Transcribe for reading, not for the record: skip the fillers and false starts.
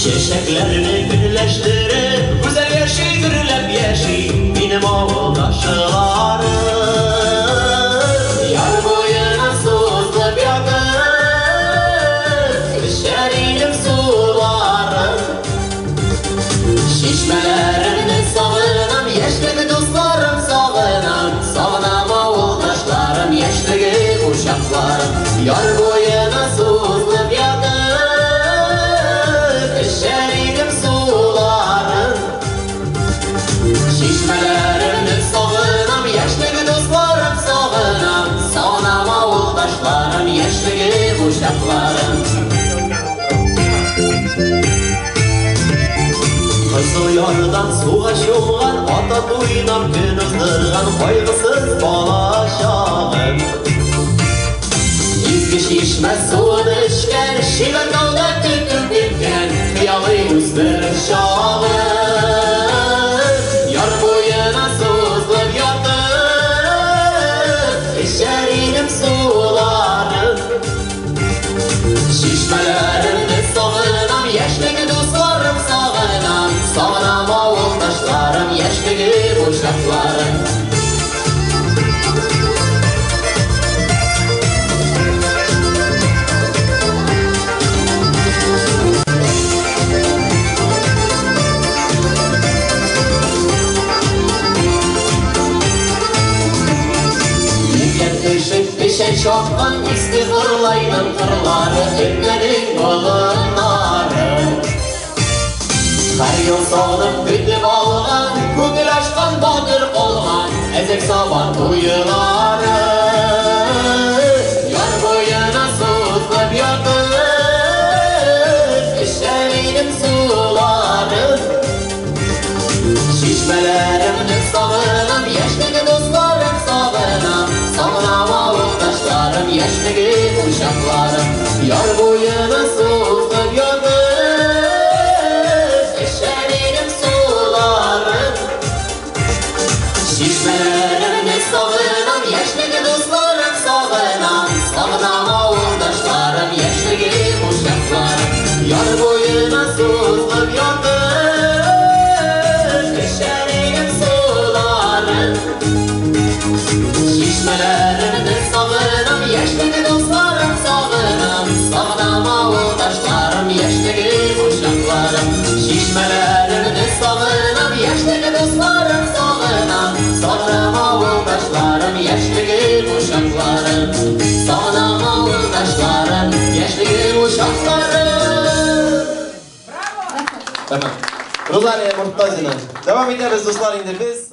Çiçeklerini birleştirip güzel yeşil gürlep yeşil benim oğuldaşlarım. Yar boyuna sızlıp yakıp şerilim sularım. Şişmelerini savunam, yaşlı dostlarım savunam. Savunam oğuldaşlarım, yaşlı uşaklarım. Yar boyuna sızlıp yakıp şerilim sularım. Şişmelerini savunam, yaşlı dostlarım savunam. Savunam oğuldaşlarım, yaşlı uşaklarım. Kızıl yardan suğa şoğan, ata duynam gün ızdırgan, kaygısız balaşağım. İzgi şişmez suyun içken, şiver dağda tütüp gitken, kıyalı yüzler şağım. Yar boyuna sızlıp yatıp şerilim sularım. Şişmelerini savunam, yaşlı dostlarım savunam. Savunam oğuldaşlarım, yaşlı uşaklarım. Işık çoktan istihırlaydım kırları, etlerin kolunları. Her yıl sağlıp güdüp algan, kudil aşkan badır olgan, ezek saban duyuları. Yar boyuna sızlıp yatıp şerilim suları. Şişmelerimni savunam, yaşlı dostlarım savunam. Savunam oğuldaşlarım, yaşlı uşaklarım. Yar boyuna sızlıp yatıp şerilim sularım. Şişmelerimni savunam, yaşlı dostlarım savunam. Savunam oğuldaşlarım, yaşlı uşaklarım. Yar boyuna sızlıp yatıp şerilim sularım. Şişmelerini savunam, yaşlı dostlarım savunam. Savunam oğuldaşlarım, yaşlı uşaklarım. Şişmelerini savunam, yaşlı dostlarım savunam. Savunam oğuldaşlarım, yaşlı uşaklarım. Savunam oğuldaşlarım, yaşlı uşaklarım. Tamam. Rozaniye Murtazina. Devam ederiz dostlar, indi biz.